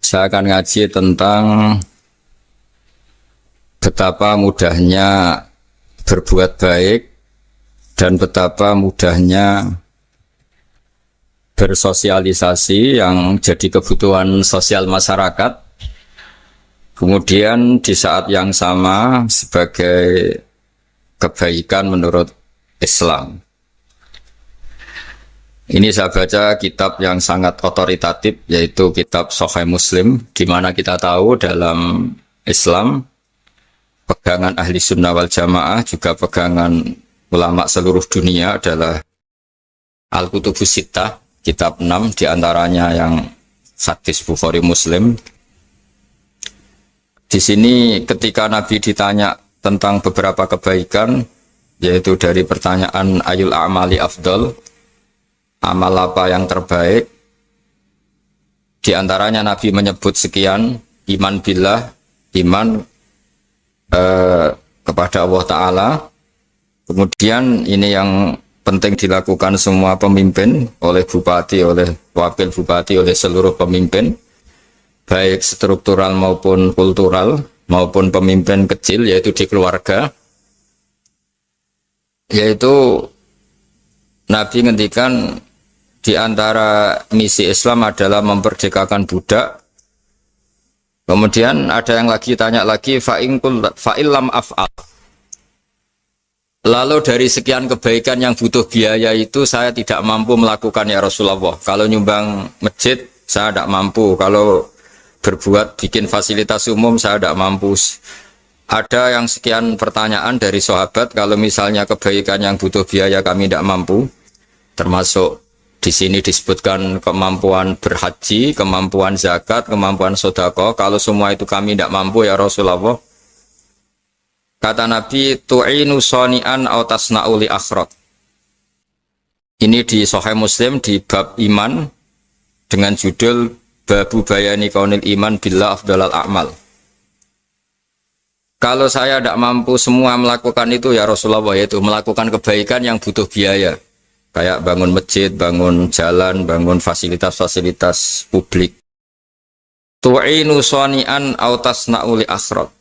Saya akan ngaji tentang betapa mudahnya berbuat baik dan betapa mudahnya bersosialisasi yang jadi kebutuhan sosial masyarakat. Kemudian di saat yang sama sebagai kebaikan menurut Islam. Ini saya baca kitab yang sangat otoritatif, yaitu kitab Sahih Muslim, di mana kita tahu dalam Islam pegangan ahli sunnah wal jamaah, juga pegangan ulama seluruh dunia adalah Al-Kutubus Sittah, kitab 6, diantaranya yang hadis Bukhari Muslim. Di sini ketika Nabi ditanya tentang beberapa kebaikan, yaitu dari pertanyaan ayul a'mali afdol, amal apa yang terbaik, di antaranya Nabi menyebut sekian: iman billah, iman kepada Allah Ta'ala. Kemudian ini yang penting dilakukan semua pemimpin, oleh bupati, oleh wakil bupati, oleh seluruh pemimpin, baik struktural maupun kultural, maupun pemimpin kecil, yaitu di keluarga. Yaitu Nabi ngendikan di antara misi Islam adalah memerdekakan budak. Kemudian ada yang lagi tanya lagi, fa'illam af'al. Lalu dari sekian kebaikan yang butuh biaya itu saya tidak mampu melakukan ya Rasulullah. Kalau nyumbang masjid saya tidak mampu. Kalau berbuat bikin fasilitas umum saya tidak mampu. Ada yang sekian pertanyaan dari sahabat, kalau misalnya kebaikan yang butuh biaya kami tidak mampu, termasuk di sini disebutkan kemampuan berhaji, kemampuan zakat, kemampuan sedekah. Kalau semua itu kami tidak mampu ya Rasulullah. Kata Nabi, tu'inu soni'an aw tasna'u li akhrat. Ini di Sahih Muslim di bab iman dengan judul Babu bayani kaunil iman billah afdalal a'mal. Kalau saya tidak mampu semua melakukan itu ya Rasulullah, yaitu melakukan kebaikan yang butuh biaya, kayak bangun masjid, bangun jalan, bangun fasilitas-fasilitas publik. Tu'inu soni'an aw tasna'u li akhrat.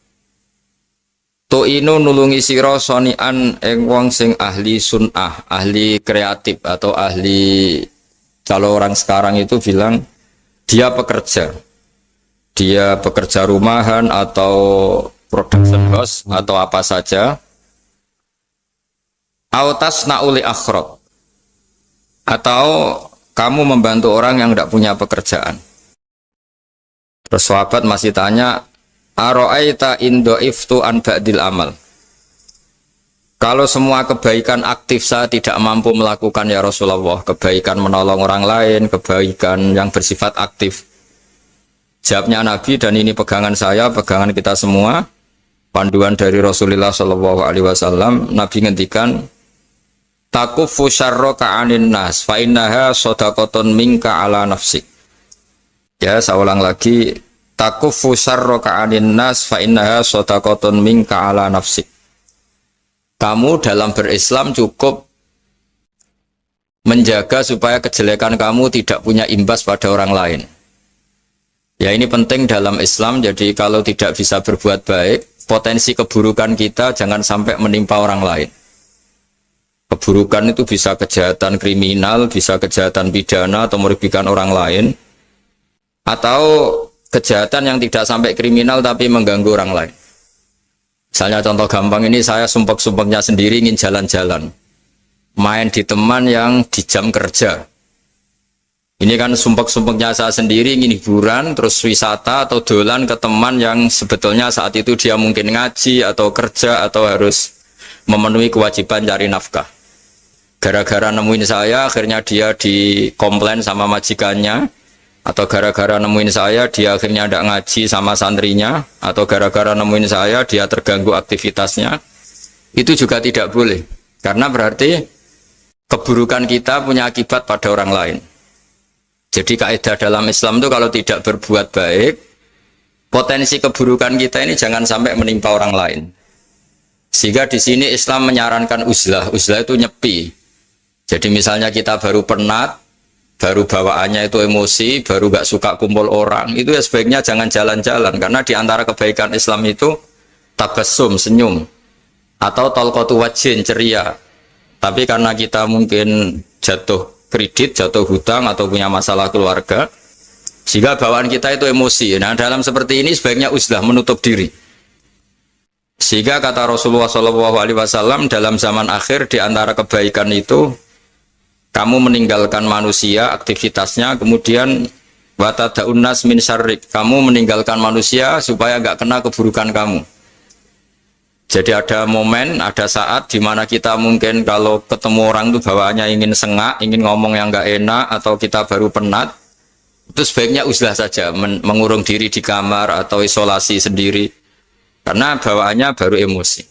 Tu'inu nulungi sira soni'an ing wong sing ahli sun'ah, ahli kreatif, atau ahli, kalau orang sekarang itu bilang dia pekerja. Dia pekerja rumahan atau production house atau apa saja. Aw tasna'u li akhrat. Atau kamu membantu orang yang tidak punya pekerjaan. Terus sahabat masih tanya, aro'aita indo'iftu an ba'dil amal. Kalau semua kebaikan aktif saya tidak mampu melakukan ya Rasulullah, kebaikan menolong orang lain, kebaikan yang bersifat aktif. Jawabnya Nabi, dan ini pegangan saya, pegangan kita semua, panduan dari Rasulullah SAW, Nabi ngendikan, takufu syarroka anin nas fa innaha sodakotun minka ala nafsik. Ya, saya ulang lagi, takufu syarroka anin nas fa innaha sodakotun minka ala nafsik. Kamu dalam berislam cukup menjaga supaya kejelekan kamu tidak punya imbas pada orang lain. Ya, ini penting dalam Islam. Jadi kalau tidak bisa berbuat baik, potensi keburukan kita jangan sampai menimpa orang lain. Keburukan itu bisa kejahatan kriminal, bisa kejahatan pidana atau merugikan orang lain, atau kejahatan yang tidak sampai kriminal tapi mengganggu orang lain. Misalnya contoh gampang ini, saya sumpek-sumpeknya sendiri ingin jalan-jalan, main di teman yang di jam kerja. Ini kan sumpek-sumpeknya saya sendiri ingin hiburan, terus wisata atau dolan ke teman yang sebetulnya saat itu dia mungkin ngaji atau kerja atau harus memenuhi kewajiban cari nafkah. Gara-gara nemuin saya, akhirnya dia dikomplain sama majikannya, atau gara-gara nemuin saya, dia akhirnya tidak ngaji sama santrinya, atau gara-gara nemuin saya, dia terganggu aktivitasnya. Itu juga tidak boleh, karena berarti keburukan kita punya akibat pada orang lain. Jadi kaidah dalam Islam itu kalau tidak berbuat baik, potensi keburukan kita ini jangan sampai menimpa orang lain. Sehingga di sini Islam menyarankan uzlah. Uzlah itu nyepi. Jadi misalnya kita baru penat, baru bawaannya itu emosi, baru gak suka kumpul orang, itu ya sebaiknya jangan jalan-jalan, karena di antara kebaikan Islam itu tabassum, senyum, atau talqatu wajhin, ceria. Tapi karena kita mungkin jatuh kredit, jatuh hutang, atau punya masalah keluarga, sehingga bawaan kita itu emosi. Nah, dalam seperti ini sebaiknya uzlah, menutup diri. Sehingga kata Rasulullah SAW, dalam zaman akhir di antara kebaikan itu kamu meninggalkan manusia, aktivitasnya, kemudian watada'un nas min syarrik, kamu meninggalkan manusia supaya nggak kena keburukan kamu. Jadi ada momen, ada saat di mana kita mungkin kalau ketemu orang itu bawaannya ingin sengak, ingin ngomong yang nggak enak, atau kita baru penat, itu sebaiknya uzlah saja, mengurung diri di kamar atau isolasi sendiri, karena bawaannya baru emosi.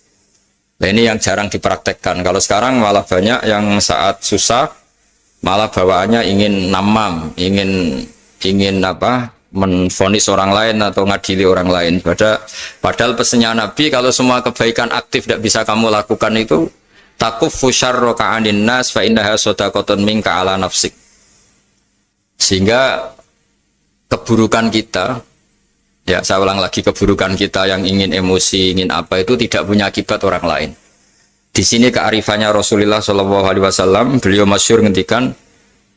Nah, ini yang jarang dipraktekkan. Kalau sekarang malah banyak yang saat susah malah bawaannya ingin namam, ingin menvonis orang lain atau ngadili orang lain. Padahal pesannya Nabi, kalau semua kebaikan aktif tidak bisa kamu lakukan itu, takuffu syarra ka'anin nas fa innaha shadaqatun minka ala nafsik. Sehingga keburukan kita, ya saya ulang lagi, keburukan kita yang ingin emosi, ingin apa, itu tidak punya akibat orang lain. Di sini kearifannya Rasulullah SAW, beliau masyhur ngendikan,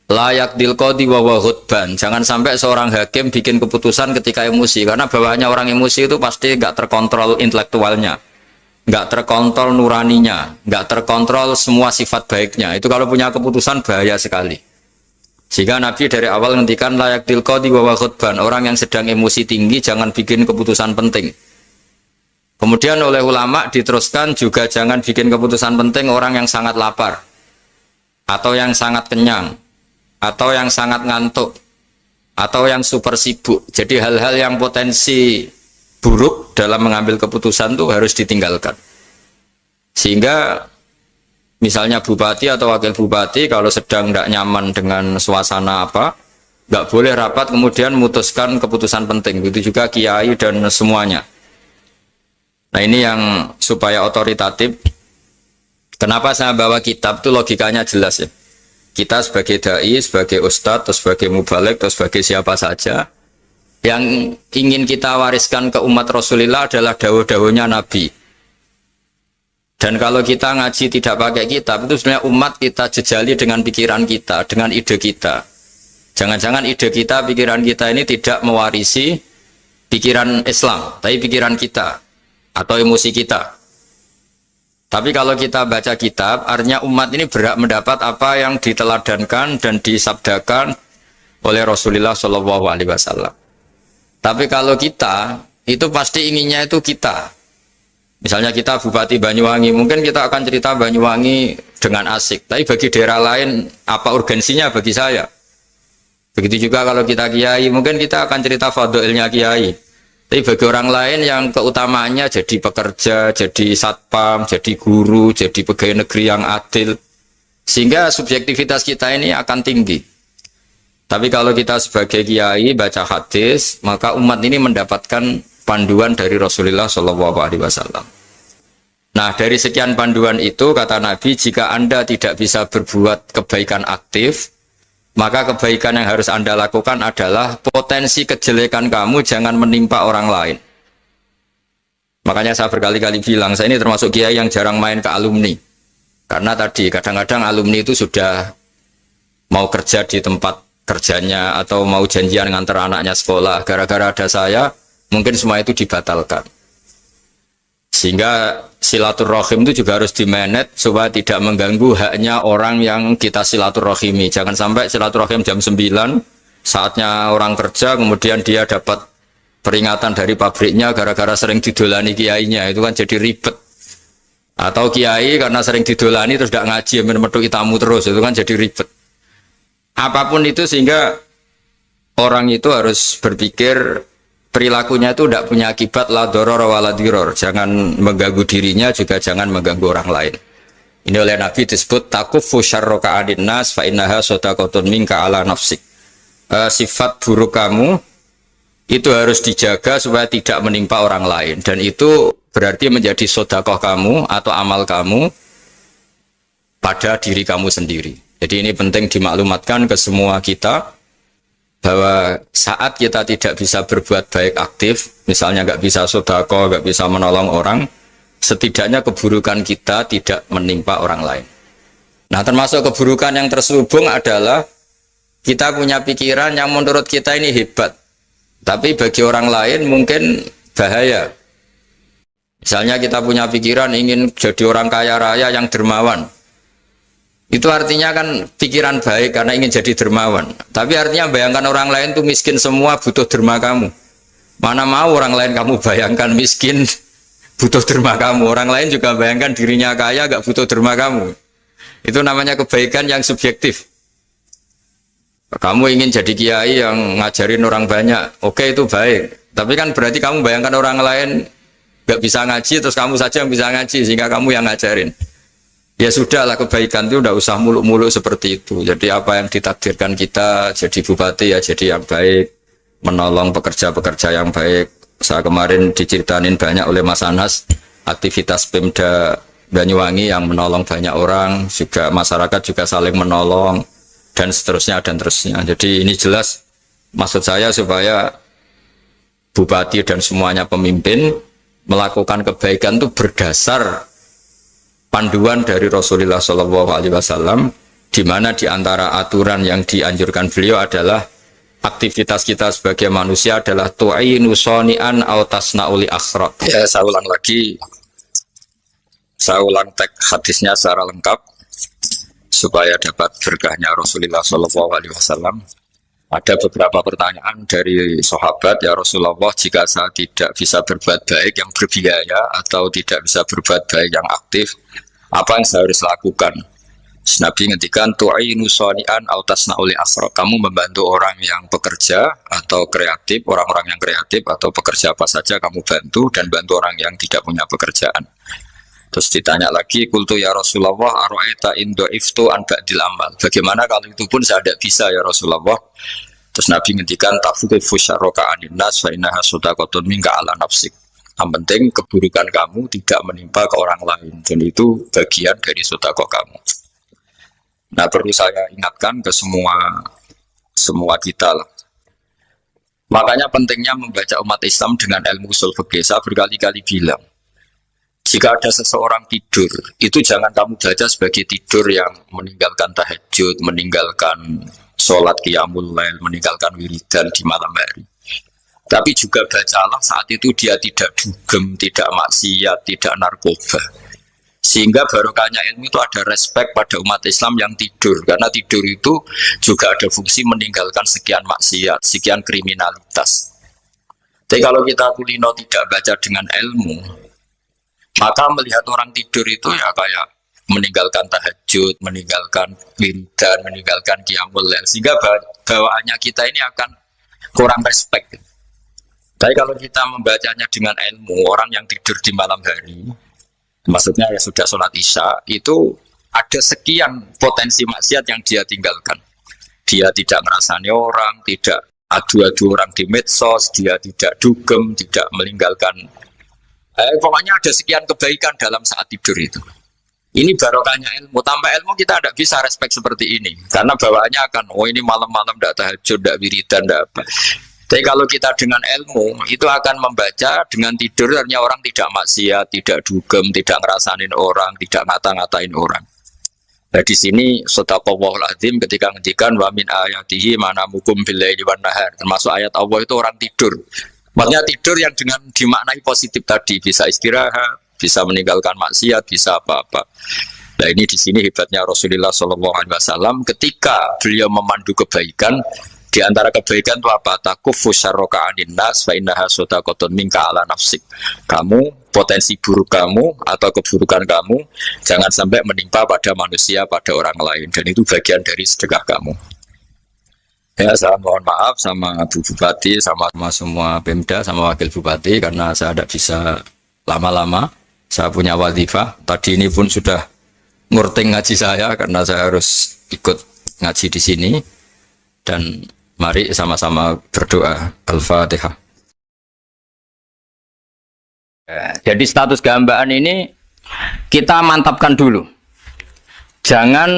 layak dilqodi wa ghudban. Jangan sampai seorang hakim bikin keputusan ketika emosi, karena bawaannya orang emosi itu pasti nggak terkontrol intelektualnya, nggak terkontrol nuraninya, nggak terkontrol semua sifat baiknya. Itu kalau punya keputusan bahaya sekali. Sehingga Nabi dari awal ngendikan layak dilqodi wa ghudban. Orang yang sedang emosi tinggi jangan bikin keputusan penting. Kemudian oleh ulama diteruskan juga jangan bikin keputusan penting orang yang sangat lapar, atau yang sangat kenyang, atau yang sangat ngantuk, atau yang super sibuk. Jadi hal-hal yang potensi buruk dalam mengambil keputusan itu harus ditinggalkan. Sehingga misalnya bupati atau wakil bupati kalau sedang tidak nyaman dengan suasana apa, nggak boleh rapat kemudian memutuskan keputusan penting. Begitu juga kiai dan semuanya. Nah, ini yang supaya otoritatif. Kenapa saya bawa kitab itu logikanya jelas ya. Kita sebagai dai, sebagai ustadz, atau sebagai mubalek, atau sebagai siapa saja, yang ingin kita wariskan ke umat Rasulullah adalah dawuh-dawuhnya Nabi. Dan kalau kita ngaji tidak pakai kitab, itu sebenarnya umat kita jejali dengan pikiran kita, dengan ide kita. Jangan-jangan ide kita, pikiran kita ini tidak mewarisi pikiran Islam, tapi pikiran kita atau emosi kita. Tapi kalau kita baca kitab, artinya umat ini berhak mendapat apa yang diteladankan dan disabdakan oleh Rasulullah SAW. Tapi kalau kita, itu pasti inginnya itu kita. Misalnya kita Bupati Banyuwangi, mungkin kita akan cerita Banyuwangi dengan asik. Tapi bagi daerah lain, apa urgensinya bagi saya? Begitu juga kalau kita kiai, mungkin kita akan cerita fadilnya kiai. Tapi bagi orang lain yang keutamaannya jadi pekerja, jadi satpam, jadi guru, jadi pegawai negeri yang adil. Sehingga subjektivitas kita ini akan tinggi. Tapi kalau kita sebagai kiai baca hadis, maka umat ini mendapatkan panduan dari Rasulullah SAW. Nah, dari sekian panduan itu, kata Nabi, jika Anda tidak bisa berbuat kebaikan aktif, maka kebaikan yang harus Anda lakukan adalah potensi kejelekan kamu jangan menimpa orang lain. Makanya saya berkali-kali bilang, saya ini termasuk kiai yang jarang main ke alumni. Karena tadi kadang-kadang alumni itu sudah mau kerja di tempat kerjanya atau mau janjian ngantar anaknya sekolah. Gara-gara ada saya, mungkin semua itu dibatalkan. Sehingga silaturahim itu juga harus dimanage supaya tidak mengganggu haknya orang yang kita silaturahimi. Jangan sampai silaturahim jam 9, saatnya orang kerja, kemudian dia dapat peringatan dari pabriknya gara-gara sering didolani kiainya. Itu kan jadi ribet. Atau kiai karena sering didolani terus tidak ngaji, metu tamu terus. Itu kan jadi ribet. Apapun itu, sehingga orang itu harus berpikir perilakunya itu tidak punya akibat la doror wa la diror. Jangan mengganggu dirinya, juga jangan mengganggu orang lain. Ini oleh Nabi disebut takuffu syarra ka'adin nas fa innaha shadaqatun minka ala nafsik. Sifat buruk kamu itu harus dijaga supaya tidak menimpa orang lain, dan itu berarti menjadi sedekah kamu atau amal kamu pada diri kamu sendiri. Jadi ini penting dimaklumatkan ke semua kita bahwa saat kita tidak bisa berbuat baik aktif, misalnya nggak bisa sedekah, nggak bisa menolong orang, setidaknya keburukan kita tidak menimpa orang lain. Nah, termasuk keburukan yang terselubung adalah kita punya pikiran yang menurut kita ini hebat, tapi bagi orang lain mungkin bahaya. Misalnya kita punya pikiran ingin jadi orang kaya raya yang dermawan. Itu artinya kan pikiran baik karena ingin jadi dermawan. Tapi artinya bayangkan orang lain tuh miskin semua butuh derma kamu. Mana mau orang lain kamu bayangkan miskin butuh derma kamu. Orang lain juga bayangkan dirinya kaya gak butuh derma kamu. Itu namanya kebaikan yang subjektif. Kamu ingin jadi kiai yang ngajarin orang banyak. Oke, itu baik. Tapi kan berarti kamu bayangkan orang lain gak bisa ngaji terus kamu saja yang bisa ngaji sehingga kamu yang ngajarin. Ya sudahlah, kebaikan itu udah usah muluk-muluk seperti itu. Jadi apa yang ditakdirkan kita jadi bupati ya jadi yang baik, menolong pekerja-pekerja yang baik. Saya kemarin diceritain banyak oleh Mas Anas aktivitas Pemda Banyuwangi yang menolong banyak orang, juga masyarakat juga saling menolong dan seterusnya dan terusnya. Jadi ini jelas maksud saya supaya bupati dan semuanya pemimpin melakukan kebaikan itu berdasar panduan dari Rasulullah SAW, di mana di antara aturan yang dianjurkan beliau adalah aktivitas kita sebagai manusia adalah tu'inu soni'an au tasna'uli akhraq. Ya, saya ulang lagi, saya ulang teks hadisnya secara lengkap supaya dapat berkahnya Rasulullah SAW. Ada beberapa pertanyaan dari sahabat, ya Rasulullah, jika saya tidak bisa berbuat baik yang berbiaya atau tidak bisa berbuat baik yang aktif, apa yang saya harus lakukan? Nabi ngendikan tu'inu shani'an aw tasna'u li asra. Kamu membantu orang yang pekerja atau kreatif, orang-orang yang kreatif atau pekerja apa saja kamu bantu, dan bantu orang yang tidak punya pekerjaan. Terus ditanya lagi, qultu ya Rasulullah ara'aita in dha'iftu an ba'dil amal. Bagaimana kalau itu pun saya tidak bisa ya Rasulullah? Terus Nabi ngendikan tafuqifu syarraka anin nas fa innaha sadaqatun minka ala nafsik. Yang penting keburukan kamu tidak menimpa ke orang lain, dan itu bagian dari sedekah kamu. Nah, perlu saya ingatkan ke semua kita lah. Makanya pentingnya membaca umat Islam dengan ilmu usul fikih. Saya berkali-kali bilang, jika ada seseorang tidur, itu jangan kamu baca sebagai tidur yang meninggalkan tahajud, meninggalkan sholat qiyamul lail, meninggalkan wiridan di malam hari. Tapi juga bacalah saat itu dia tidak dugem, tidak maksiat, tidak narkoba. Sehingga barokahnya ilmu itu ada respek pada umat Islam yang tidur. Karena tidur itu juga ada fungsi meninggalkan sekian maksiat, sekian kriminalitas. Tapi kalau kita kulino tidak baca dengan ilmu, maka melihat orang tidur itu ya kayak meninggalkan tahajud, meninggalkan wiridan, meninggalkan qiyamul lail, sehingga bawaannya kita ini akan kurang respect. Tapi kalau kita membacanya dengan ilmu, orang yang tidur di malam hari, maksudnya ya sudah sholat isya, itu ada sekian potensi maksiat yang dia tinggalkan. Dia tidak ngerasani orang, tidak adu-adu orang di medsos, dia tidak dugem, tidak meninggalkan. Pokoknya ada sekian kebaikan dalam saat tidur itu. Ini barokahnya ilmu. Tanpa ilmu kita tidak bisa respect seperti ini. Karena bawaannya akan, oh ini malam-malam tidak tahajud, tidak wiridan, tidak apa. Tapi kalau kita dengan ilmu, itu akan membaca dengan tidur, artinya orang tidak maksiat, tidak dugem, tidak ngerasanin orang, tidak ngata-ngatain orang. Nah di sini sadaqallahul azim ketika ngendikan wa min ayatihi manamukum billaili wan nahar. Termasuk ayat Allah itu orang tidur. Maksudnya tidur yang dengan dimaknai positif tadi, bisa istirahat, bisa meninggalkan maksiat, bisa apa-apa. Nah ini di sini hebatnya Rasulullah SAW ketika beliau memandu kebaikan. Di antara kebaikan itu apa? Takufu syarroka anin nas fa innaha sadaqatun minka ala nafsik. Kamu, potensi buruk kamu atau keburukan kamu jangan sampai menimpa pada manusia, pada orang lain, dan itu bagian dari sedekah kamu. Ya, saya mohon maaf sama Bu Bupati, sama semua Pemda, sama Wakil Bupati karena saya tidak bisa lama-lama. Saya punya wadifah. Tadi ini pun sudah ngurting ngaji saya karena saya harus ikut ngaji di sini. Dan mari sama-sama berdoa. Al-Fatihah. Jadi status gambaan ini kita mantapkan dulu. Jangan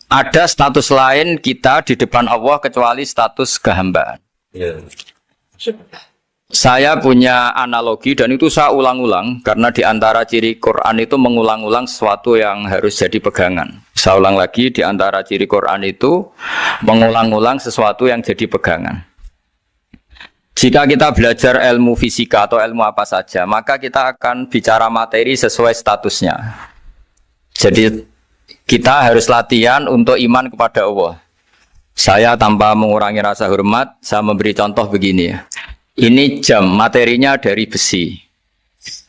ada status lain kita di depan Allah kecuali status kehambaan. Yeah. Saya punya analogi dan itu saya ulang-ulang karena di antara ciri Quran itu mengulang-ulang sesuatu yang harus jadi pegangan. Saya ulang lagi, di antara ciri Quran itu mengulang-ulang sesuatu yang jadi pegangan. Jika kita belajar ilmu fisika atau ilmu apa saja, maka kita akan bicara materi sesuai statusnya. Jadi kita harus latihan untuk iman kepada Allah. Saya tanpa mengurangi rasa hormat, saya memberi contoh begini ya. Ini jam, materinya dari besi.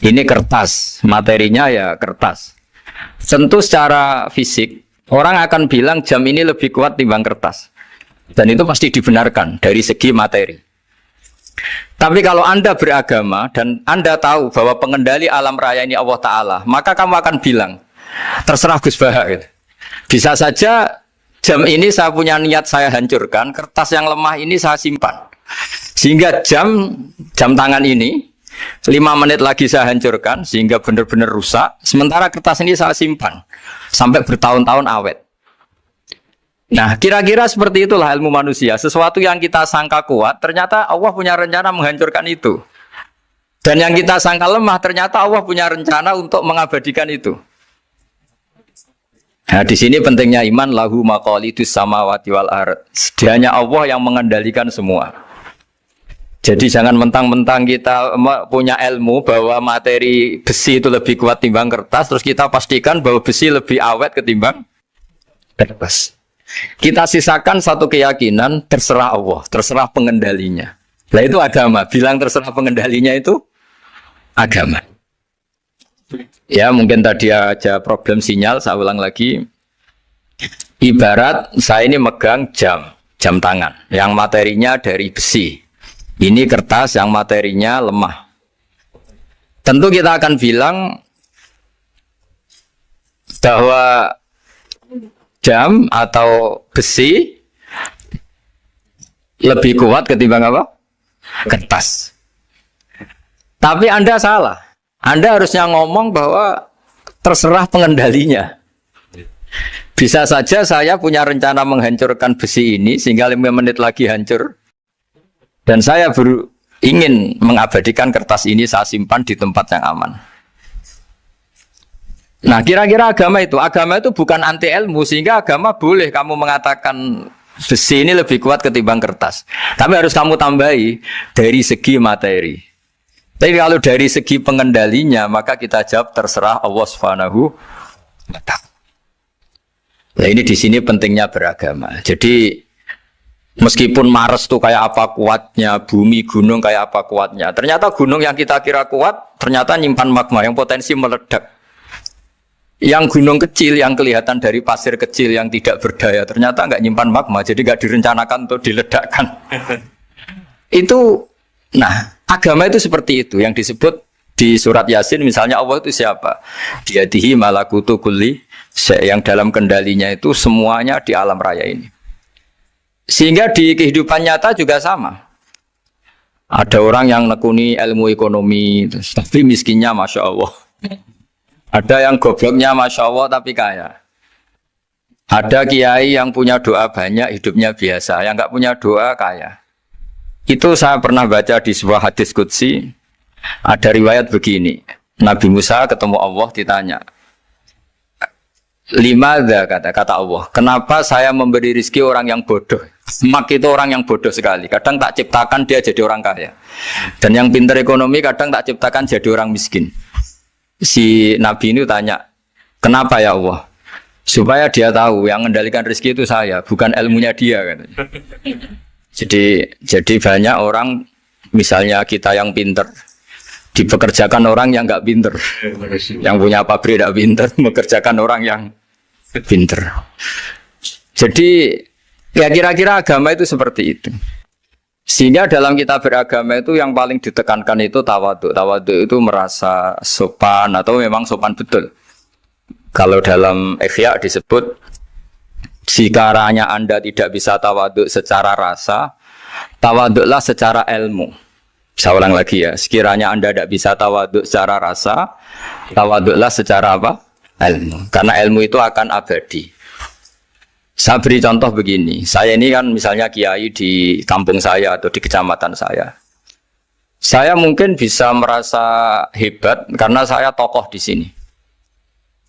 Ini kertas, materinya ya kertas. Tentu secara fisik, orang akan bilang jam ini lebih kuat timbang kertas. Dan itu pasti dibenarkan dari segi materi. Tapi kalau Anda beragama dan Anda tahu bahwa pengendali alam raya ini Allah Ta'ala, maka kamu akan bilang, terserah Gus Baha. Gitu. Bisa saja jam ini saya punya niat saya hancurkan, kertas yang lemah ini saya simpan. Sehingga jam tangan ini 5 menit lagi saya hancurkan sehingga benar-benar rusak. Sementara kertas ini saya simpan sampai bertahun-tahun awet. Nah, kira-kira seperti itulah ilmu manusia. Sesuatu yang kita sangka kuat, ternyata Allah punya rencana menghancurkan itu. Dan yang kita sangka lemah, ternyata Allah punya rencana untuk mengabadikan itu. Nah, di sini pentingnya iman, lahu maqalidus samawati wal ardh. Hanya Allah yang mengendalikan semua. Jadi jangan mentang-mentang kita punya ilmu bahwa materi besi itu lebih kuat timbang kertas, terus kita pastikan bahwa besi lebih awet ketimbang kertas. Kita sisakan satu keyakinan, terserah Allah, terserah pengendalinya. Nah itu agama, bilang terserah pengendalinya itu agama. Ya mungkin tadi aja problem sinyal, saya ulang lagi. Ibarat saya ini megang jam tangan, yang materinya dari besi. Ini kertas yang materinya lemah. Tentu kita akan bilang bahwa jam atau besi lebih kuat ketimbang apa? Kertas. Tapi Anda salah. Anda harusnya ngomong bahwa terserah pengendalinya. Bisa saja saya punya rencana menghancurkan besi ini sehingga 5 menit lagi hancur. Dan saya ingin mengabadikan kertas ini saya simpan di tempat yang aman. Nah kira-kira agama itu bukan anti ilmu, sehingga agama boleh kamu mengatakan besi ini lebih kuat ketimbang kertas. Tapi harus kamu tambahi dari segi materi. Tapi kalau dari segi pengendalinya, maka kita jawab terserah Allah Subhanahu wa Ta'ala. Nah ini di sini pentingnya beragama. Jadi meskipun Mars tuh kayak apa kuatnya, bumi, gunung kayak apa kuatnya. Ternyata gunung yang kita kira kuat, ternyata nyimpan magma yang potensi meledak. Yang gunung kecil, yang kelihatan dari pasir kecil yang tidak berdaya, ternyata nggak nyimpan magma, jadi nggak direncanakan untuk diledakkan. Itu, nah, agama itu seperti itu, yang disebut di surat Yasin, misalnya Allah itu siapa? Biyadihi malakutu kulli, yang dalam kendalinya itu semuanya di alam raya ini. Sehingga di kehidupan nyata juga sama. Ada orang yang nekuni ilmu ekonomi, tapi miskinnya Masya Allah. Ada yang gobloknya Masya Allah tapi kaya. Ada kiai yang punya doa banyak, hidupnya biasa. Yang nggak punya doa kaya. Itu saya pernah baca di sebuah hadis qudsi. Ada riwayat begini. Nabi Musa ketemu Allah ditanya. Limadza kata Allah, kenapa saya memberi rezeki orang yang bodoh? Mak itu orang yang bodoh sekali. Kadang tak ciptakan dia jadi orang kaya. Dan yang pintar ekonomi kadang tak ciptakan jadi orang miskin. Si Nabi ini tanya, kenapa ya Allah? Supaya dia tahu yang mengendalikan rezeki itu saya, bukan ilmunya dia. Katanya. Jadi banyak orang, misalnya kita yang pintar, dipekerjakan orang yang nggak pintar. Yang punya pabrik tidak pintar, mengerjakan orang yang pinter. Jadi ya kira-kira agama itu seperti itu. Sehingga dalam kita beragama itu yang paling ditekankan itu tawadhu. Tawadhu itu merasa sopan atau memang sopan betul. Kalau dalam Ihya disebut sekiranya Anda tidak bisa tawadhu secara rasa, tawadhulah secara ilmu. Saya ulang lagi ya, sekiranya Anda tidak bisa tawadhu secara rasa, tawadhulah secara apa? Ilmu. Karena ilmu itu akan abadi. Saya beri contoh begini, saya ini kan misalnya kiai di kampung saya atau di kecamatan saya. Saya mungkin bisa merasa hebat karena saya tokoh di sini.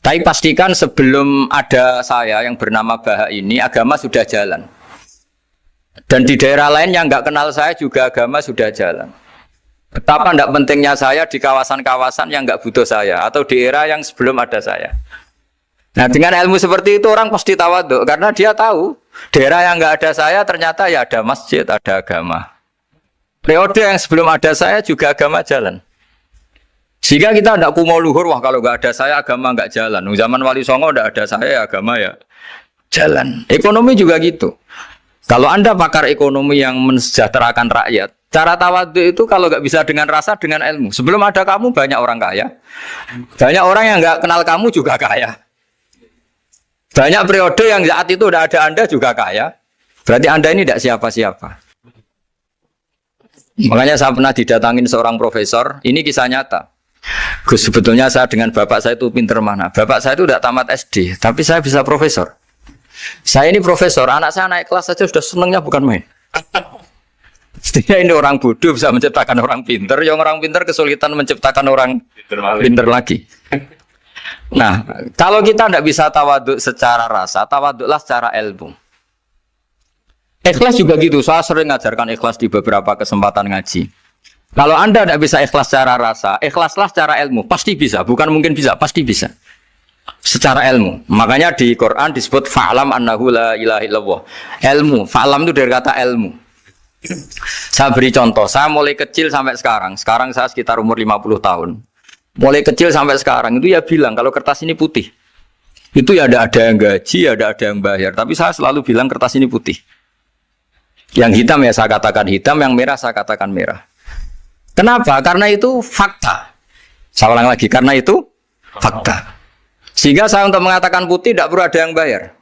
Tapi pastikan sebelum ada saya yang bernama Baha ini, agama sudah jalan. Dan di daerah lain yang nggak kenal saya juga agama sudah jalan. Betapa tidak pentingnya saya di kawasan-kawasan yang nggak butuh saya atau di era yang sebelum ada saya. Nah dengan ilmu seperti itu orang pasti tawaduk karena dia tahu daerah yang nggak ada saya ternyata ya ada masjid, ada agama. Periode yang sebelum ada saya juga agama jalan. Sehingga kita tidak kumo luhur, wah kalau nggak ada saya agama nggak jalan. Zaman Wali Songo tidak ada saya agama ya jalan. Ekonomi juga gitu. Kalau Anda pakar ekonomi yang mensejahterakan rakyat, cara tawaduk itu kalau nggak bisa dengan rasa, dengan ilmu. Sebelum ada kamu banyak orang kaya, banyak orang yang nggak kenal kamu juga kaya. Banyak periode yang saat itu udah ada Anda juga kaya. Berarti Anda ini tidak siapa-siapa. Makanya saya pernah didatangin seorang profesor. Ini kisah nyata. Gus, sebetulnya saya dengan bapak saya itu pinter mana. Bapak saya itu tidak tamat SD. Tapi saya bisa profesor. Saya ini profesor. Anak saya naik kelas saja sudah senangnya bukan main. Setidaknya ini orang bodoh bisa menciptakan orang pinter. Yang orang pinter kesulitan menciptakan orang pinter lagi. Nah, kalau kita tidak bisa tawaduk secara rasa, tawaduklah secara ilmu. Ikhlas juga gitu. Saya sering ngajarkan ikhlas di beberapa kesempatan ngaji. Kalau Anda tidak bisa ikhlas secara rasa, ikhlaslah secara ilmu. Pasti bisa. Bukan mungkin bisa, pasti bisa. Secara ilmu. Makanya di Quran disebut fa'lam annahu la ilaha illallah. Ilmu. Fa'lam itu dari kata ilmu. Saya beri contoh. Saya mulai kecil sampai sekarang. Sekarang saya sekitar umur 50 tahun. Mulai kecil sampai sekarang itu ya bilang kalau kertas ini putih. Itu ya ada yang gaji, ada yang bayar. Tapi saya selalu bilang kertas ini putih. Yang hitam ya saya katakan hitam, yang merah saya katakan merah. Kenapa? Karena itu fakta. Saya ulang lagi, karena itu fakta. Sehingga saya untuk mengatakan putih tidak perlu ada yang bayar.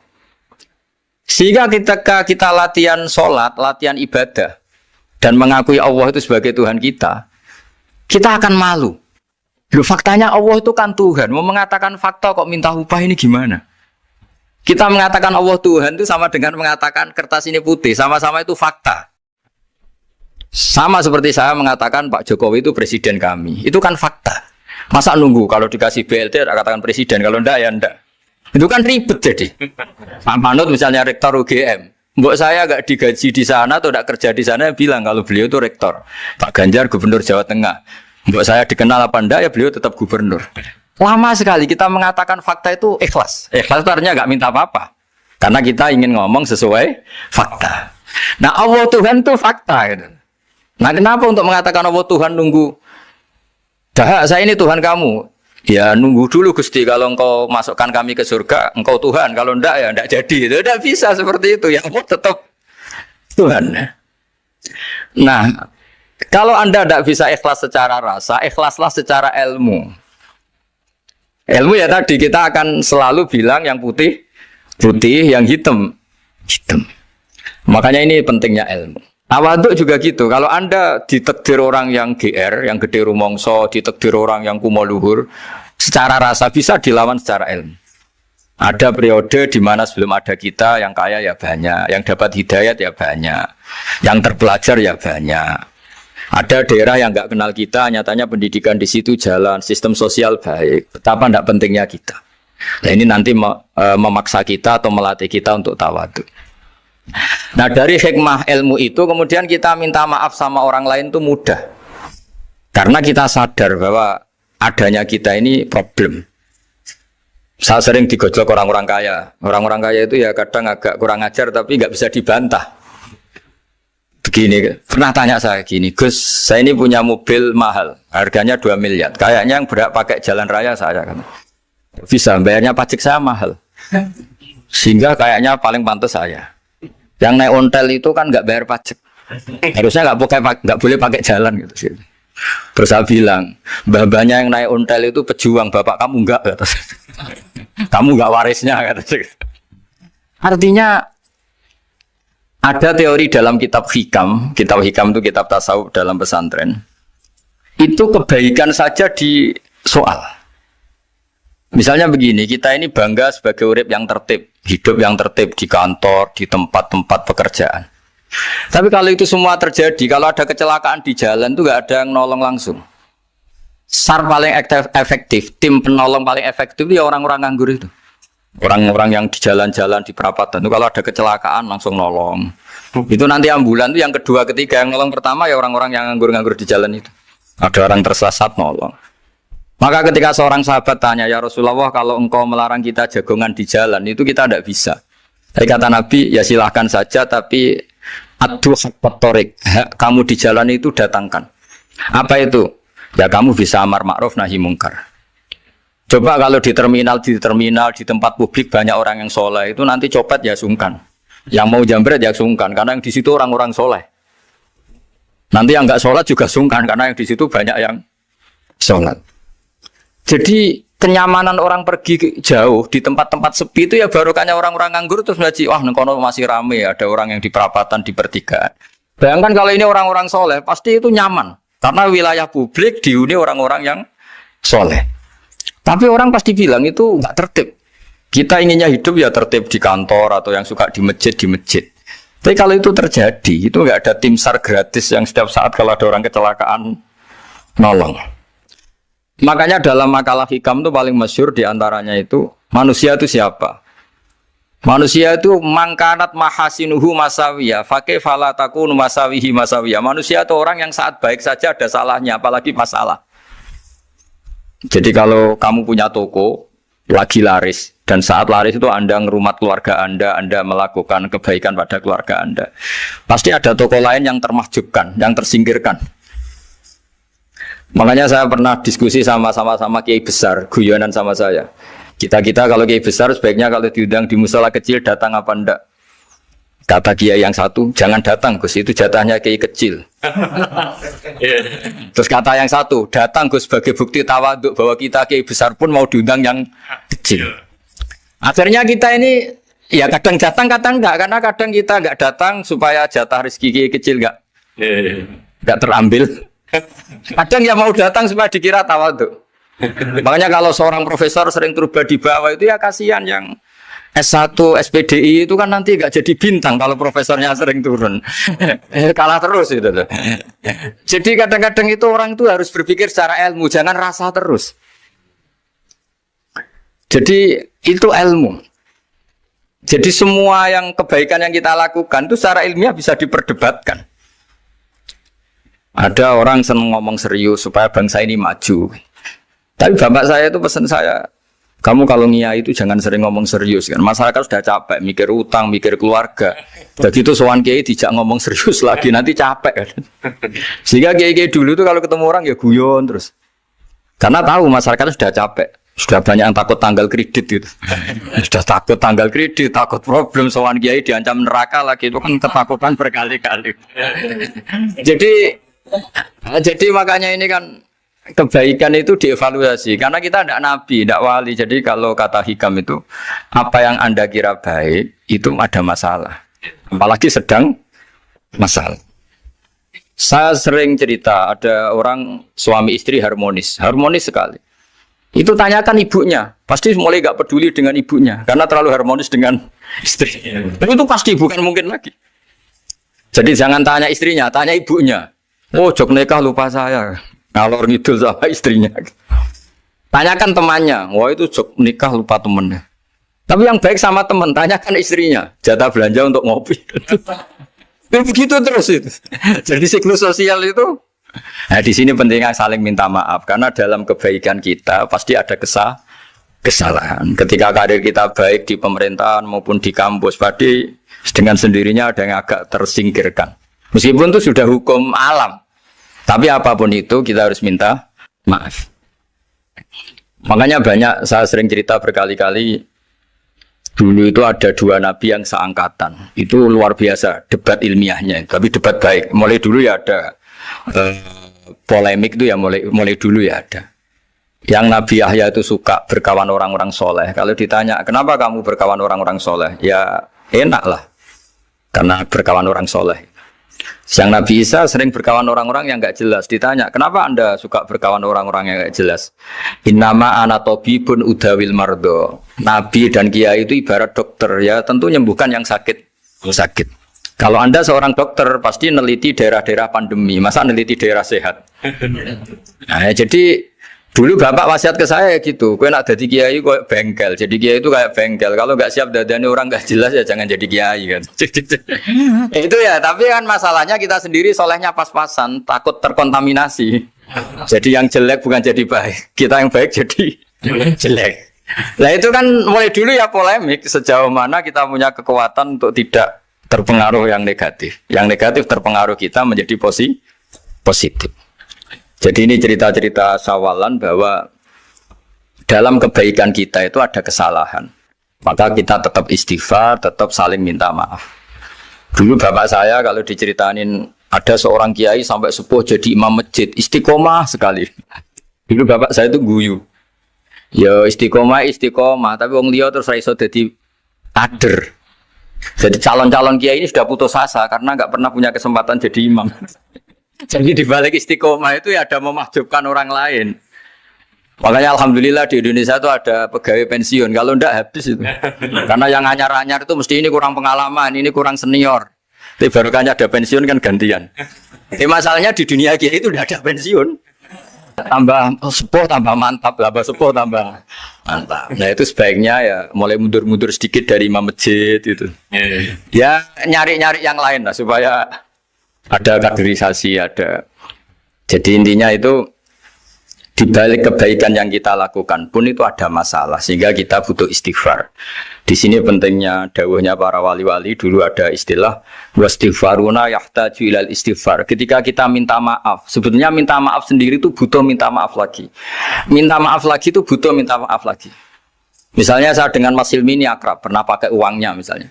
Sehingga ketika kita latihan sholat, latihan ibadah, dan mengakui Allah itu sebagai Tuhan kita akan malu. Loh, faktanya Allah itu kan Tuhan. Mau mengatakan fakta kok minta upah ini gimana? Kita mengatakan Allah Tuhan itu sama dengan mengatakan kertas ini putih. Sama-sama itu fakta. Sama seperti saya mengatakan Pak Jokowi itu presiden kami. Itu kan fakta. Masa nunggu kalau dikasih BLT katakan presiden, kalau enggak ya enggak. Itu kan ribet jadi. Pak Manut misalnya rektor UGM. Mbok saya enggak digaji di sana atau enggak kerja di sana bilang kalau beliau itu rektor. Pak Ganjar gubernur Jawa Tengah. Mbok saya dikenal apa enggak ya beliau tetap gubernur. Lama sekali kita mengatakan fakta itu ikhlas. Ikhlas itu artinya enggak minta apa-apa. Karena kita ingin ngomong sesuai fakta. Nah Allah Tuhan itu fakta gitu. Nah kenapa untuk mengatakan Allah Tuhan nunggu? Dah saya ini Tuhan kamu. Ya nunggu dulu Gusti, kalau engkau masukkan kami ke surga, engkau Tuhan. Kalau enggak ya enggak jadi. Itu enggak bisa seperti itu. Ya Allah tetap Tuhan. Nah, kalau Anda tidak bisa ikhlas secara rasa, ikhlaslah secara ilmu. Ilmu ya tadi kita akan selalu bilang yang putih, putih, yang hitam, hitam. Makanya ini pentingnya ilmu. Tawaduk juga gitu. Kalau Anda ditakdir orang yang GR, yang gede rumongso, ditakdir orang yang kumo luhur, secara rasa bisa dilawan secara ilmu. Ada periode di mana sebelum ada kita yang kaya ya banyak, yang dapat hidayat ya banyak, yang terpelajar ya banyak. Ada daerah yang nggak kenal kita, nyatanya pendidikan di situ jalan, sistem sosial baik. Betapa tidak pentingnya kita. Nah ini nanti memaksa kita atau melatih kita untuk tawaduk. Nah dari hikmah ilmu itu kemudian kita minta maaf sama orang lain itu mudah. Karena kita sadar bahwa adanya kita ini problem. Saya sering digojlok orang-orang kaya. Orang-orang kaya itu ya kadang agak kurang ajar tapi nggak bisa dibantah. Begini, pernah tanya saya gini, Gus, saya ini punya mobil mahal, harganya 2 miliar. Kayaknya yang berak pakai jalan raya saya kan. Bisa, bayarnya pajak saya mahal. Sehingga kayaknya paling pantas saya. Yang naik ontel itu kan nggak bayar pajak. Harusnya nggak boleh pakai jalan gitu sih. Terus saya bilang, mbah-mbahnya yang naik ontel itu pejuang, bapak kamu enggak kata. Kamu enggak warisnya kata. Artinya ada teori dalam kitab hikam itu kitab tasawuf dalam pesantren. Itu kebaikan saja di soal. Misalnya begini, kita ini bangga sebagai urip yang tertib, hidup yang tertib di kantor, di tempat-tempat pekerjaan. Tapi kalau itu semua terjadi, kalau ada kecelakaan di jalan itu nggak ada yang nolong langsung. SAR paling efektif, tim penolong paling efektif itu ya orang-orang nganggur itu. Orang-orang yang di jalan-jalan di perapatan itu kalau ada kecelakaan langsung nolong. Itu nanti ambulan itu yang kedua, ketiga, yang nolong pertama ya orang-orang yang nganggur-nganggur di jalan itu. Ada orang tersesat nolong. Maka ketika seorang sahabat tanya, ya Rasulullah, kalau engkau melarang kita jagongan di jalan, itu kita tidak bisa. Tapi kata Nabi, ya silahkan saja, tapi adu haqqat thoriq, kamu di jalan itu datangkan. Apa itu? Ya kamu bisa amar ma'ruf nahi mungkar. Coba kalau di terminal, di tempat publik banyak orang yang soleh, itu nanti copet ya sungkan. Yang mau jambret ya sungkan, karena yang di situ orang-orang soleh. Nanti yang nggak sholat juga sungkan, karena yang di situ banyak yang sholat. Jadi kenyamanan orang pergi jauh di tempat-tempat sepi itu ya barokahnya orang-orang nganggur terus ngaji, wah nengkono masih rame, ada orang yang di perapatan, di pertigaan. Bayangkan kalau ini orang-orang soleh, pasti itu nyaman. Karena wilayah publik dihuni orang-orang yang soleh. Tapi orang pasti bilang itu nggak tertib. Kita inginnya hidup ya tertib di kantor atau yang suka di masjid, di masjid. Tapi kalau itu terjadi, itu nggak ada tim SAR gratis yang setiap saat kalau ada orang kecelakaan nolong. Makanya dalam makalah hikam itu paling masyhur diantaranya itu manusia itu siapa? Manusia itu mangkanat mahasinuhu masawiya, fakih falatakun masawihi masawiya. Manusia itu orang yang saat baik saja ada salahnya, apalagi masalah. Jadi kalau kamu punya toko lagi laris dan saat laris itu Anda ngerumat keluarga Anda melakukan kebaikan pada keluarga Anda, pasti ada toko lain yang termahjubkan, yang tersingkirkan. Makanya saya pernah diskusi sama kiai besar, guyonan sama saya. Kita kalau kiai besar sebaiknya kalau diundang di musola kecil datang apa enggak? Kata kiai yang satu, jangan datang Gus, itu jatahnya kiai kecil. Terus kata yang satu, datang Gus sebagai bukti tawaduk bahwa kita kiai besar pun mau diundang yang kecil. Akhirnya kita ini ya kadang datang kadang enggak, karena kadang kita enggak datang supaya jatah rezeki kiai kecil enggak terambil. Kadang ya mau datang supaya dikira tawaduk. Makanya kalau seorang profesor sering turba di bawah itu ya kasihan yang S1, SPDI itu kan nanti gak jadi bintang kalau profesornya sering turun. Kalah terus itu. Jadi kadang-kadang itu orang itu harus berpikir secara ilmu, jangan rasa terus. Jadi itu ilmu. Jadi semua yang kebaikan yang kita lakukan itu secara ilmiah bisa diperdebatkan. Ada orang senang ngomong serius supaya bangsa ini maju. Tapi bapak saya itu pesan saya, kamu kalau ngiyai itu jangan sering ngomong serius kan. Masyarakat sudah capek mikir utang, mikir keluarga. Begitu sowan kiai dijak ngomong serius lagi nanti capek kan. Sehingga kiai dulu itu kalau ketemu orang ya guyon terus. Karena tahu masyarakat sudah capek. Sudah banyak yang takut tanggal kredit gitu. Sudah takut tanggal kredit, takut problem sowan kiai diancam neraka lagi, itu kan ketakutan berkali-kali. Jadi makanya ini kan kebaikan itu dievaluasi karena kita tidak nabi, tidak wali. Jadi kalau kata hikam itu apa yang Anda kira baik itu ada masalah, apalagi sedang masalah. Saya sering cerita ada orang suami istri harmonis sekali. Itu tanyakan ibunya, pasti mulai gak peduli dengan ibunya karena terlalu harmonis dengan istri. Tapi itu pasti bukan mungkin lagi. Jadi jangan tanya istrinya, tanya ibunya. Oh, jok nikah lupa saya. Ngalor ngidul sama istrinya. Tanyakan temannya. Wah, itu jok nikah lupa temennya. Tapi yang baik sama teman, tanyakan istrinya. Jatah belanja untuk ngopi. Begitu terus itu. Jadi siklus sosial itu. Nah, di sini pentingnya saling minta maaf karena dalam kebaikan kita pasti ada kesalahan. Ketika karir kita baik di pemerintahan maupun di kampus, pasti dengan sendirinya ada yang agak tersingkirkan. Meskipun itu sudah hukum alam, tapi apapun itu kita harus minta maaf. Makanya banyak, saya sering cerita berkali-kali, dulu itu ada dua nabi yang seangkatan. Itu luar biasa debat ilmiahnya, tapi debat baik. Mulai dulu ya ada polemik itu ya mulai dulu ya ada. Yang Nabi Yahya itu suka berkawan orang-orang soleh. Kalau ditanya kenapa kamu berkawan orang-orang soleh, ya enak lah, karena berkawan orang soleh. Yang Nabi Isa sering berkawan orang-orang yang nggak jelas. Ditanya, kenapa Anda suka berkawan orang-orang yang nggak jelas? Innama ana tabibun udawil mardo. Nabi dan kiai itu ibarat dokter, ya tentu menyembuhkan yang sakit. Kalau Anda seorang dokter pasti neliti daerah-daerah pandemi, masa neliti daerah sehat? Nah, jadi dulu bapak wasiat ke saya gitu, kau nak jadi kiai kau bengkel, jadi kiai itu kayak bengkel. Kalau nggak siap dadani orang nggak jelas ya jangan jadi kiai kan. Itu ya, tapi kan masalahnya kita sendiri solehnya pas-pasan, takut terkontaminasi. Jadi yang jelek bukan jadi baik, kita yang baik jadi jelek. Nah itu kan mulai dulu ya polemik sejauh mana kita punya kekuatan untuk tidak terpengaruh yang negatif. Yang negatif terpengaruh kita menjadi positif. Jadi ini cerita-cerita sawalan bahwa dalam kebaikan kita itu ada kesalahan. Maka kita tetap istighfar, tetap saling minta maaf. Dulu bapak saya kalau diceritain ada seorang kiai sampai sepuh jadi imam masjid, istiqomah sekali. Dulu bapak saya itu guyu. Ya istiqomah, tapi wong liya terus ra iso dadi kader. Jadi calon-calon kiai ini sudah putus asa karena nggak pernah punya kesempatan jadi imam. Jadi di balik istiqomah itu ya ada memahjubkan orang lain. Makanya alhamdulillah di Indonesia itu ada pegawai pensiun. Kalau enggak habis itu. Karena yang anyar-anyar itu mesti ini kurang pengalaman, ini kurang senior. Tapi baru kan ada pensiun kan gantian. Masalahnya di dunia kiai itu udah ada pensiun. Tambah sepuh tambah mantap, tambah sepuh tambah mantap. Nah itu sebaiknya ya mulai mundur-mundur sedikit dari imam masjid itu. Ya nyari-nyari yang lain lah supaya ada kaderisasi, ada. Jadi intinya itu di balik kebaikan yang kita lakukan pun itu ada masalah sehingga kita butuh istighfar. Di sini pentingnya dawuhnya para wali-wali, dulu ada istilah wastighfaruna yahtaju ilal istighfar. Ketika kita minta maaf, sebetulnya minta maaf sendiri itu butuh minta maaf lagi. Minta maaf lagi itu butuh minta maaf lagi. Misalnya saya dengan Mas Hilmi ini akrab, pernah pakai uangnya misalnya.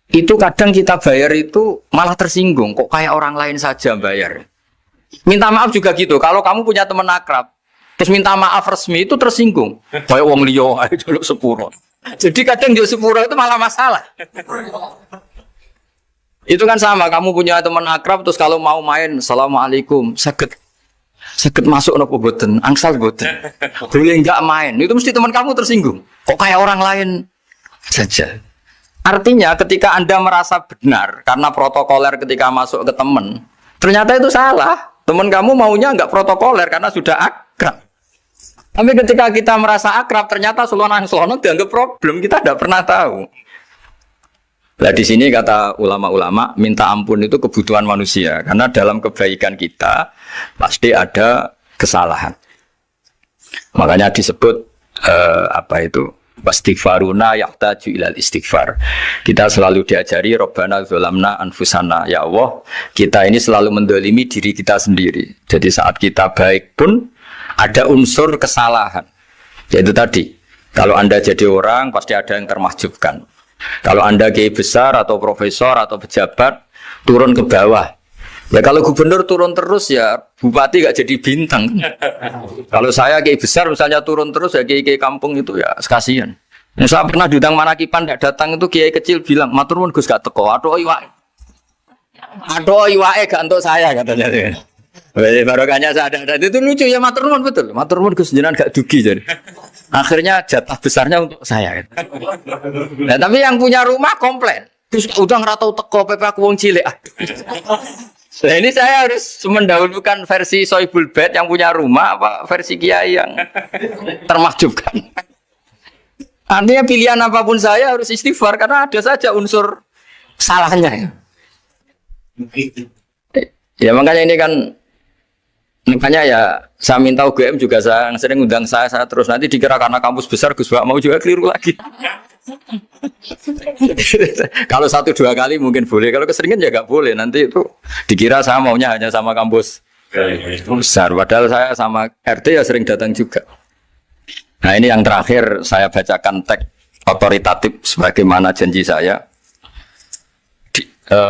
Itu kadang kita bayar itu malah tersinggung, kok kayak orang lain saja bayar. Minta maaf juga gitu, kalau kamu punya teman akrab, terus minta maaf resmi itu tersinggung. Kayak wong liya ae jaluk sepuro. Jadi kadang jaluk sepuro itu malah masalah. Itu kan sama, kamu punya teman akrab terus kalau mau main, assalamualaikum, saged masuk nopo boten, angsal boten. Boleh enggak main, itu mesti teman kamu tersinggung. Kok kayak orang lain saja. Artinya ketika Anda merasa benar karena protokoler ketika masuk ke teman, ternyata itu salah. Teman kamu maunya enggak protokoler karena sudah akrab. Tapi ketika kita merasa akrab, ternyata selonang-selonang dianggap problem, kita tidak pernah tahu. Nah di sini kata ulama-ulama, minta ampun itu kebutuhan manusia. Karena dalam kebaikan kita, pasti ada kesalahan. Makanya disebut, wastighfaruna yahtaju ilal istighfar. Kita selalu diajari Rabbana dzalamna anfusana, ya Allah, kita ini selalu mendolimi diri kita sendiri. Jadi saat kita baik pun ada unsur kesalahan. Yaitu tadi, kalau Anda jadi orang pasti ada yang termahjubkan. Kalau Anda kiai besar atau profesor atau pejabat turun ke bawah. Ya kalau gubernur turun terus ya bupati gak jadi bintang. Kalau saya kiai besar misalnya turun terus ya kiai kampung itu ya kasihan. Saya pernah diundang Manakipan tidak datang itu kiai kecil bilang matur nuwun Gus gak teko. Aduh iwake gak untuk saya katanya. Barokahnya saya ada. Itu lucu ya matur nuwun betul. Matur nuwun Gus jenengan gak dugi jadi. Akhirnya jatah besarnya untuk saya. Nah, tapi yang punya rumah komplain. Gus udah ngeratau teko PP aku wong cilik. Nah ini saya harus mendahulukan versi Sohibul Bait yang punya rumah apa versi kiai yang termahjubkan. Artinya pilihan apapun saya harus istighfar karena ada saja unsur salahnya. Ya makanya ini kan makanya ya saya minta UGM juga saya sering undang saya terus nanti dikira karena kampus besar Gus Bak mau juga keliru lagi. Kalau 1-2 kali mungkin boleh, kalau keseringan ya nggak boleh. Nanti itu dikira saya maunya hanya sama kampus besar, padahal saya sama RT ya sering datang juga. Nah ini yang terakhir saya bacakan teks otoritatif sebagaimana janji saya.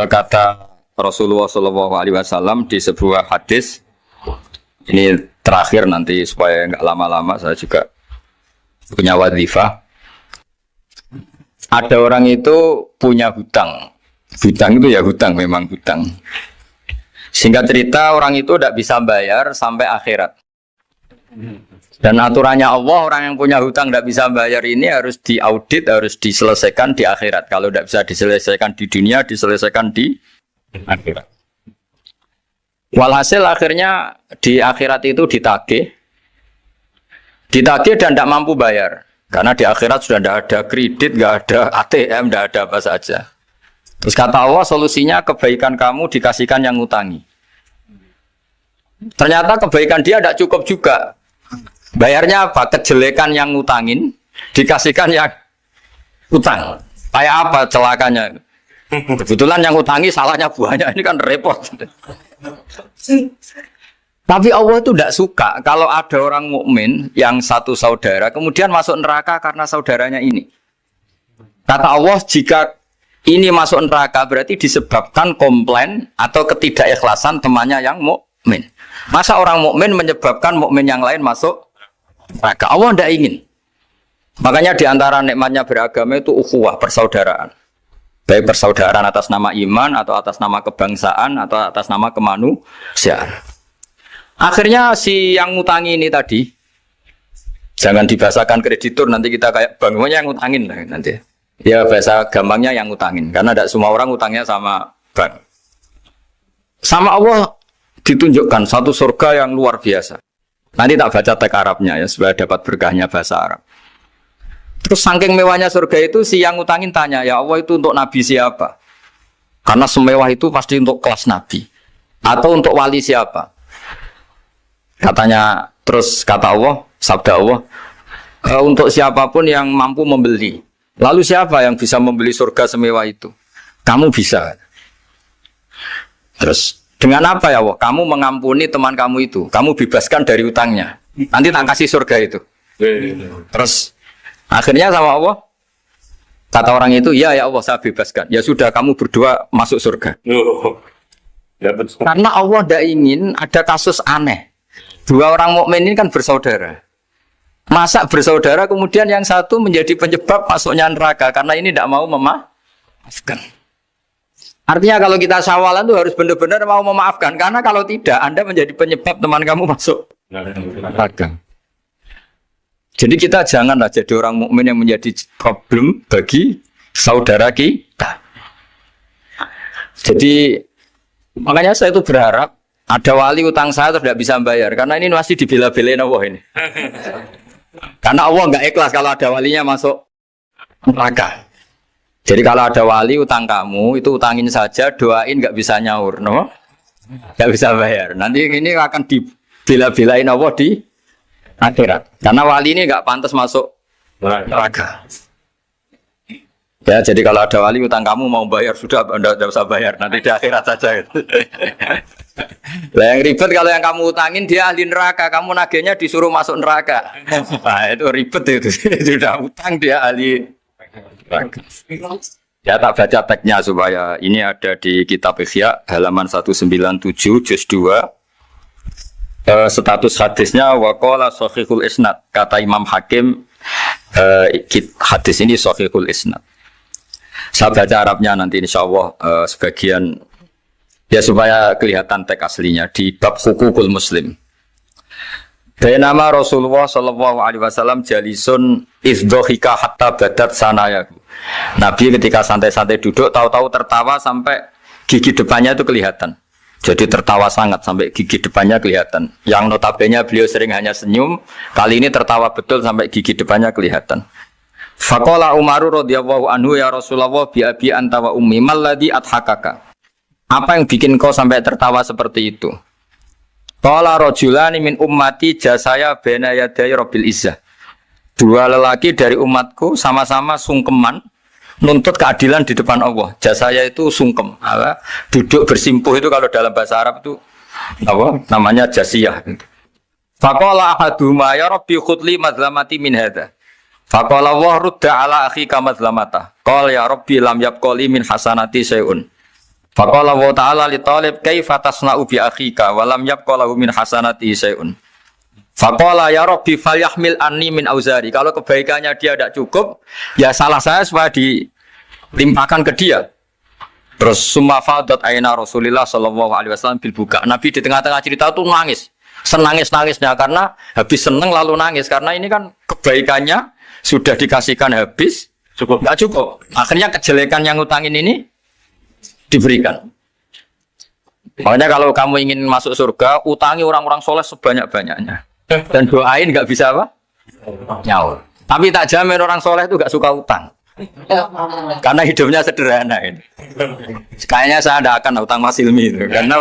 Kata Rasulullah SAW di sebuah hadis. Ini terakhir nanti supaya nggak lama-lama saya juga punya wadhifah. Ada orang itu punya hutang. Hutang itu ya hutang, memang hutang. Singkat cerita orang itu tidak bisa bayar sampai akhirat. Dan aturannya Allah, orang yang punya hutang tidak bisa bayar ini harus diaudit, harus diselesaikan di akhirat. Kalau tidak bisa diselesaikan di dunia, diselesaikan di akhirat. Walhasil akhirnya di akhirat itu ditagih dan tidak mampu bayar. Karena di akhirat sudah tidak ada kredit, tidak ada ATM, tidak ada apa saja. Terus kata Allah, solusinya kebaikan kamu dikasihkan yang ngutangi. Ternyata kebaikan dia tidak cukup juga. Bayarnya apa? Kejelekan yang ngutangin dikasihkan yang utang. Kayak apa celakanya? Kebetulan yang ngutangi salahnya banyak, ini kan repot. Tapi Allah itu tidak suka kalau ada orang mukmin yang satu saudara kemudian masuk neraka karena saudaranya ini. Kata Allah, jika ini masuk neraka berarti disebabkan komplain atau ketidakikhlasan temannya yang mukmin. Masa orang mukmin menyebabkan mukmin yang lain masuk neraka? Allah tidak ingin. Makanya diantara nikmatnya beragama itu ukhuwah, persaudaraan. Baik persaudaraan atas nama iman atau atas nama kebangsaan atau atas nama kemanusiaan. Akhirnya si yang ngutangi ini tadi, jangan dibahasakan kreditur, nanti kita kayak bank, yang ngutangin lah nanti. Ya bahasa gampangnya yang ngutangin, karena tidak semua orang ngutangnya sama bank. Sama Allah ditunjukkan satu surga yang luar biasa. Nanti tak baca teks Arabnya ya, supaya dapat berkahnya bahasa Arab. Terus saking mewahnya surga itu, si yang ngutangin tanya, ya Allah itu untuk nabi siapa? Karena semewah itu pasti untuk kelas nabi. Atau untuk wali siapa? Katanya, terus kata Allah, sabda Allah, untuk siapapun yang mampu membeli. Lalu siapa yang bisa membeli surga semewah itu? Kamu bisa. Terus, dengan apa ya Allah? Kamu mengampuni teman kamu itu. Kamu bebaskan dari utangnya. Nanti tak kasih surga itu. Terus, akhirnya sama Allah, kata orang itu, ya Allah saya bebaskan. Ya sudah, kamu berdua masuk surga. Karena Allah tidak ingin ada kasus aneh. Dua orang mukmin ini kan bersaudara. Masa bersaudara kemudian yang satu menjadi penyebab masuknya neraka karena ini tidak mau memaafkan. Artinya kalau kita syawalan itu harus benar-benar mau memaafkan, karena kalau tidak Anda menjadi penyebab teman kamu masuk neraka. Jadi kita janganlah jadi orang mukmin yang menjadi problem bagi saudara kita. Jadi makanya saya itu berharap ada wali utang saya terus tidak bisa bayar, karena ini masih dibela-belain Allah ini. Karena Allah nggak ikhlas kalau ada walinya masuk neraka. Jadi kalau ada wali utang kamu, itu utangin saja, doain nggak bisa nyaur, no? Nggak bisa bayar. Nanti ini akan dibela-belain Allah di akhirat. Karena wali ini nggak pantas masuk neraka. Ya, jadi kalau ada wali utang kamu mau bayar, sudah Anda tidak usah bayar, nanti di akhirat saja. Lah yang ribet kalau yang kamu utangin dia ahli neraka, kamu nagihnya disuruh masuk neraka. Nah, itu ribet itu. Sudah utang dia ahli neraka. Ya tak baca teksnya supaya ini ada di kitab Ihya halaman 197 juz 2. Status hadisnya waqala sahihul isnad, kata Imam Hakim, hadis ini sahihul isnad. Saya baca Arabnya nanti insyaallah sebagian ya supaya kelihatan teks aslinya di bab hukukul muslim. Bainama Rasulullah sallallahu alaihi wasallam jalisun izdhika hatta badat sanayahu. Nabi ketika santai-santai duduk tahu-tahu tertawa sampai gigi depannya itu kelihatan. Jadi tertawa sangat sampai gigi depannya kelihatan. Yang notabene beliau sering hanya senyum, kali ini tertawa betul sampai gigi depannya kelihatan. Faqala Umar radhiyallahu anhu ya Rasulullah bi abi anta wa ummi malladhi adhakaka. Apa yang bikin kau sampai tertawa seperti itu? Qala rajulani min ummati jasaya baina yaday rabbil izzah. Dua lelaki dari umatku sama-sama sungkeman nuntut keadilan di depan Allah. Jasaya itu sungkem, duduk bersimpuh itu kalau dalam bahasa Arab itu apa? Namanya jasiyah. Faqala ahaduma ya rabbi khudli madlamati min hadza. Faqala wa rudda ala akhika madlamata. Qala ya rabbi lam yabqali min hasanati syai'un. Faqala wa ta'ala li talib kaifa tasna'u bi akhika wa lam yabqalahu min hasanati syai'un. Faqala ya rabbi falyahmil anni min auzari. Kalau kebaikannya dia tidak cukup, ya salah saya supaya dilimpahkan ke dia. Terus summa fadat aina Rasulillah sallallahu alaihi wasallam bil buka. Nabi di tengah-tengah cerita tuh nangis. Senangis-nangisnya karena habis seneng lalu nangis karena ini kan kebaikannya sudah dikasihkan habis cukup enggak cukup. Akhirnya kejelekan yang ngutangin ini diberikan. Makanya kalau kamu ingin masuk surga, utangi orang-orang soleh sebanyak-banyaknya. Dan doain nggak bisa apa? Nyaur. Tapi tak jamin orang soleh itu nggak suka utang. Karena hidupnya sederhana ini. Kayaknya saya tidak akan utang Mas Ilmi itu. Karena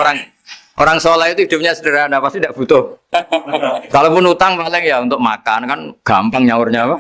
orang soleh itu hidupnya sederhana, pasti tidak butuh. Kalaupun utang paling ya untuk makan kan gampang nyaurnya apa?